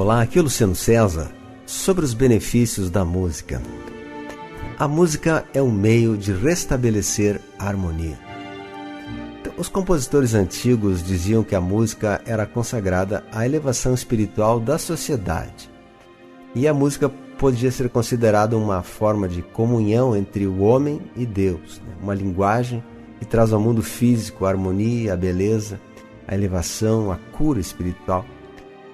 Olá, aqui é o Luciano César, sobre os benefícios da música. A música é um meio de restabelecer a harmonia. Então, os compositores antigos diziam que a música era consagrada à elevação espiritual da sociedade. E a música podia ser considerada uma forma de comunhão entre o homem e Deus, uma linguagem que traz ao mundo físico a harmonia, a beleza, a elevação, a cura espiritual.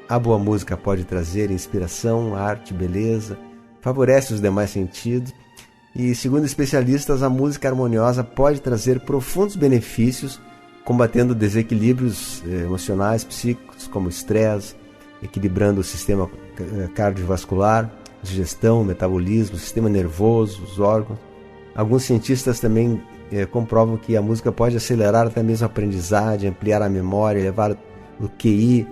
A boa música pode trazer inspiração, arte, beleza, favorece os demais sentidos e, segundo especialistas, a música harmoniosa pode trazer profundos benefícios, combatendo desequilíbrios emocionais, psíquicos, como estresse, equilibrando o sistema cardiovascular, digestão, metabolismo, sistema nervoso, os órgãos. Alguns cientistas também comprovam que a música pode acelerar até mesmo a aprendizagem, ampliar a memória, elevar o QI.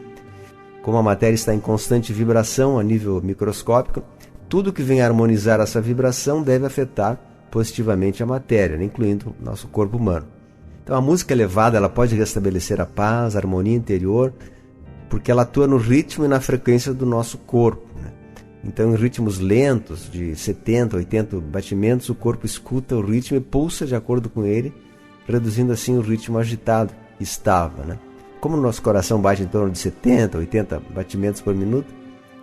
Como a matéria está em constante vibração a nível microscópico, tudo que vem harmonizar essa vibração deve afetar positivamente a matéria, incluindo o nosso corpo humano. Então a música elevada ela pode restabelecer a paz, a harmonia interior, porque ela atua no ritmo e na frequência do nosso corpo. Então em ritmos lentos, de 70, 80 batimentos, o corpo escuta o ritmo e pulsa de acordo com ele, reduzindo assim o ritmo agitado que estava. Como o nosso coração bate em torno de 70, 80 batimentos por minuto,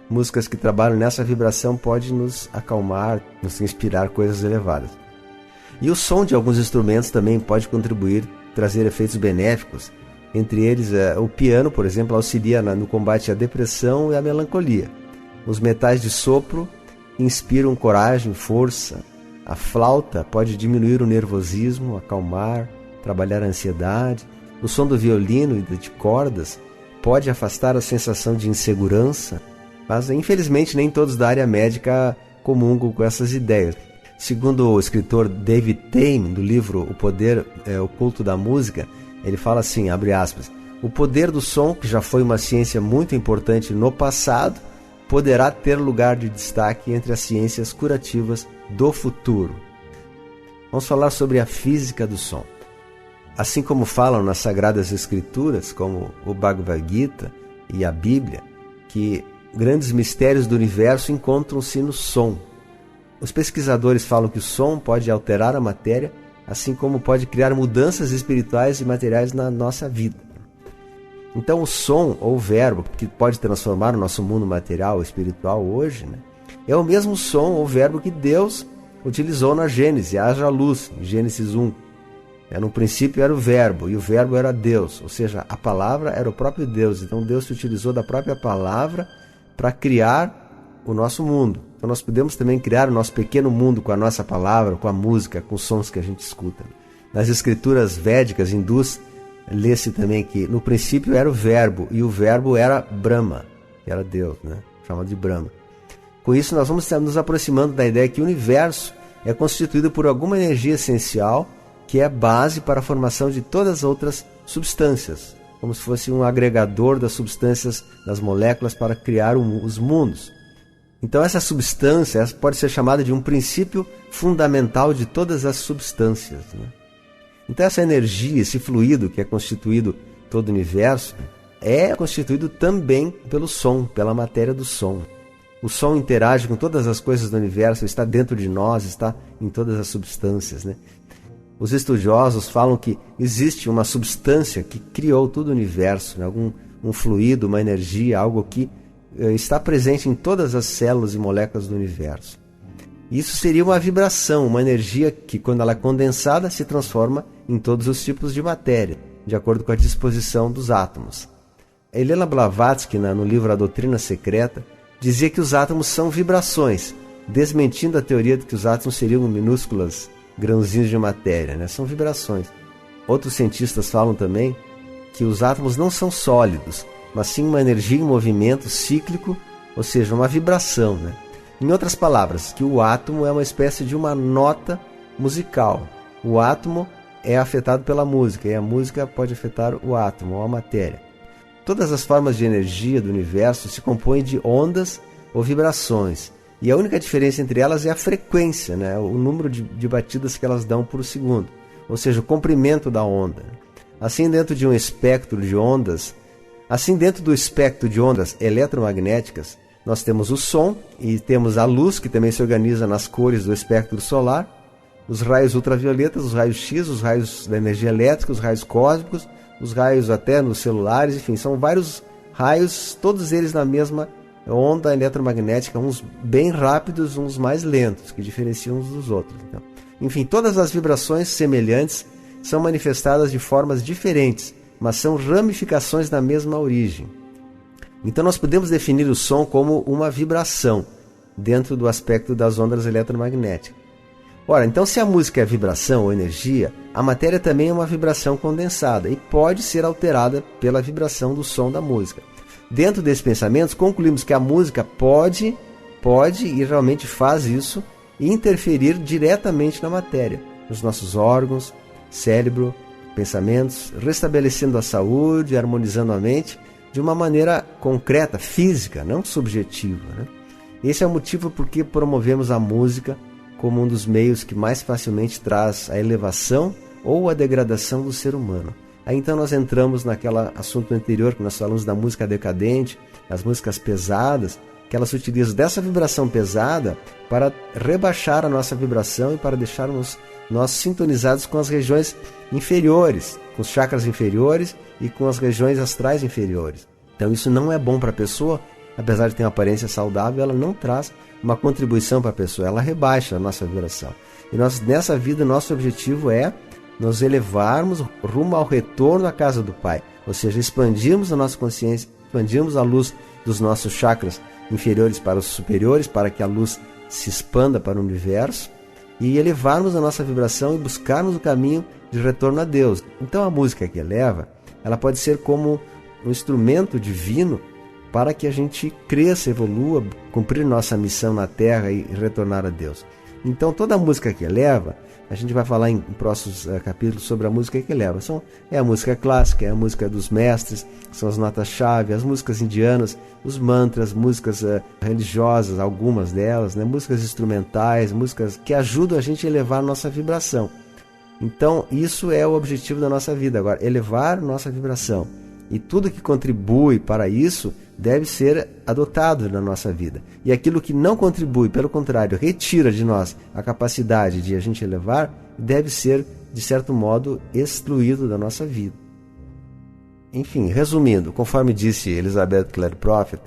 músicas que trabalham nessa vibração podem nos acalmar, nos inspirar coisas elevadas. E o som de alguns instrumentos também pode contribuir, trazer efeitos benéficos. Entre eles, o piano, por exemplo, auxilia no combate à depressão e à melancolia. Os metais de sopro inspiram coragem, força. A flauta pode diminuir o nervosismo, acalmar, trabalhar a ansiedade. O som do violino e de cordas pode afastar a sensação de insegurança, mas infelizmente nem todos da área médica comungam com essas ideias. Segundo o escritor David Tame, do livro O Poder Oculto da Música, ele fala assim, abre aspas, o poder do som, que já foi uma ciência muito importante no passado, poderá ter lugar de destaque entre as ciências curativas do futuro. Vamos falar sobre a física do som. Assim como falam nas Sagradas Escrituras, como o Bhagavad Gita e a Bíblia, que grandes mistérios do universo encontram-se no som. Os pesquisadores falam que o som pode alterar a matéria, assim como pode criar mudanças espirituais e materiais na nossa vida. Então o som, ou verbo, que pode transformar o nosso mundo material e espiritual hoje, é o mesmo som ou verbo que Deus utilizou na Gênesis, haja luz, em Gênesis 1. No princípio era o verbo, e o verbo era Deus, ou seja, a palavra era o próprio Deus. Então Deus se utilizou da própria palavra para criar o nosso mundo. Então nós podemos também criar o nosso pequeno mundo com a nossa palavra, com a música, com os sons que a gente escuta. Nas escrituras védicas, hindus, lê-se também que no princípio era o verbo, e o verbo era Brahma, que era Deus, chamado de Brahma. Com isso nós vamos nos aproximando da ideia que o universo é constituído por alguma energia essencial que é a base para a formação de todas as outras substâncias, como se fosse um agregador das substâncias das moléculas para criar os mundos. Então essa substância pode ser chamada de um princípio fundamental de todas as substâncias. Então essa energia, esse fluido que é constituído todo o universo, é constituído também pelo som, pela matéria do som. O som interage com todas as coisas do universo, está dentro de nós, está em todas as substâncias. Os estudiosos falam que existe uma substância que criou todo o universo, um fluido, uma energia, algo que está presente em todas as células e moléculas do universo. Isso seria uma vibração, uma energia que, quando ela é condensada, se transforma em todos os tipos de matéria, de acordo com a disposição dos átomos. Helena Blavatsky, no livro A Doutrina Secreta, dizia que os átomos são vibrações, desmentindo a teoria de que os átomos seriam minúsculas grãozinhos de matéria, são vibrações. Outros cientistas falam também que os átomos não são sólidos, mas sim uma energia em movimento cíclico, ou seja, uma vibração. Em outras palavras, que o átomo é uma espécie de uma nota musical. O átomo é afetado pela música, e a música pode afetar o átomo, ou a matéria. Todas as formas de energia do universo se compõem de ondas ou vibrações, e a única diferença entre elas é a frequência, o número de batidas que elas dão por segundo, ou seja, o comprimento da onda. Assim, dentro do espectro de ondas eletromagnéticas, nós temos o som e temos a luz, que também se organiza nas cores do espectro solar, os raios ultravioletas, os raios X, os raios da energia elétrica, os raios cósmicos, os raios até nos celulares, enfim, são vários raios, todos eles na mesma onda eletromagnética, uns bem rápidos, uns mais lentos, que diferenciam uns dos outros. Então, enfim, todas as vibrações semelhantes são manifestadas de formas diferentes, mas são ramificações da mesma origem. Então nós podemos definir o som como uma vibração dentro do aspecto das ondas eletromagnéticas. Ora, então se a música é vibração ou energia, a matéria também é uma vibração condensada e pode ser alterada pela vibração do som da música. Dentro desses pensamentos, concluímos que a música pode e realmente faz isso, interferir diretamente na matéria, nos nossos órgãos, cérebro, pensamentos, restabelecendo a saúde, harmonizando a mente de uma maneira concreta, física, não subjetiva, né? Esse é o motivo por que promovemos a música como um dos meios que mais facilmente traz a elevação ou a degradação do ser humano. Aí então nós entramos naquele assunto anterior que nós falamos da música decadente, as músicas pesadas, que elas utilizam dessa vibração pesada para rebaixar a nossa vibração e para deixarmos nós sintonizados com as regiões inferiores, com os chakras inferiores e com as regiões astrais inferiores. Então isso não é bom para a pessoa, apesar de ter uma aparência saudável, ela não traz uma contribuição para a pessoa, ela rebaixa a nossa vibração. E nós, nessa vida, nosso objetivo é nos elevarmos rumo ao retorno à casa do Pai, ou seja, expandirmos a nossa consciência, expandirmos a luz dos nossos chakras inferiores para os superiores, para que a luz se expanda para o universo, e elevarmos a nossa vibração e buscarmos o caminho de retorno a Deus. Então a música que eleva, ela pode ser como um instrumento divino para que a gente cresça, evolua, cumprir nossa missão na Terra e retornar a Deus. Então toda a música que eleva, a gente vai falar em próximos capítulos sobre a música que eleva. É a música clássica, é a música dos mestres, são as notas-chave, as músicas indianas, os mantras, músicas religiosas, algumas delas, né? Músicas instrumentais, músicas que ajudam a gente a elevar a nossa vibração. Então isso é o objetivo da nossa vida agora, elevar nossa vibração. E tudo que contribui para isso deve ser adotado na nossa vida. E aquilo que não contribui, pelo contrário, retira de nós a capacidade de a gente elevar, deve ser, de certo modo, excluído da nossa vida. Enfim, resumindo, conforme disse Elizabeth Clare Prophet,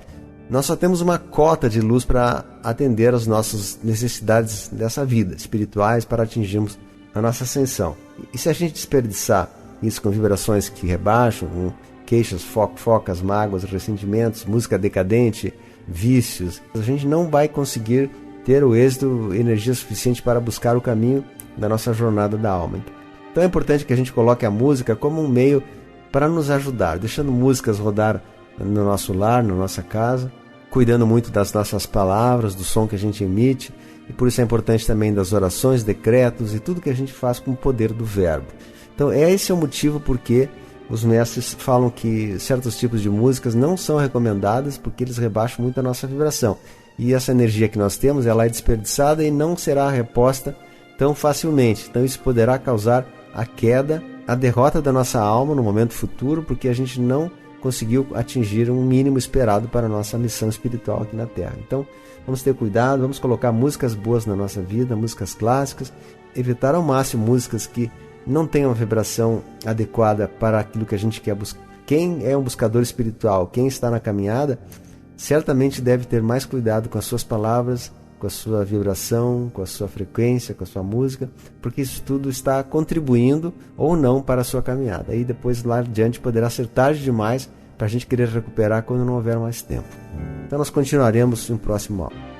nós só temos uma cota de luz para atender às nossas necessidades dessa vida, espirituais, para atingirmos a nossa ascensão. E se a gente desperdiçar isso com vibrações que rebaixam, com queixas, focas, mágoas, ressentimentos, música decadente, vícios, a gente não vai conseguir ter o êxito, energia suficiente para buscar o caminho da nossa jornada da alma. Então é importante que a gente coloque a música como um meio para nos ajudar, deixando músicas rodar no nosso lar, na nossa casa, cuidando muito das nossas palavras, do som que a gente emite, e por isso é importante também das orações, decretos e tudo que a gente faz com o poder do verbo. Então esse é o motivo porque os mestres falam que certos tipos de músicas não são recomendadas porque eles rebaixam muito a nossa vibração. E essa energia que nós temos, ela é desperdiçada e não será reposta tão facilmente. Então isso poderá causar a queda, a derrota da nossa alma no momento futuro, porque a gente não conseguiu atingir um mínimo esperado para a nossa missão espiritual aqui na Terra. Então vamos ter cuidado, vamos colocar músicas boas na nossa vida, músicas clássicas, evitar ao máximo músicas que não tem uma vibração adequada para aquilo que a gente quer buscar. Quem é um buscador espiritual, quem está na caminhada, certamente deve ter mais cuidado com as suas palavras, com a sua vibração, com a sua frequência, com a sua música, porque isso tudo está contribuindo ou não para a sua caminhada. Aí depois lá adiante poderá ser tarde demais para a gente querer recuperar quando não houver mais tempo. Então nós continuaremos no próximo áudio.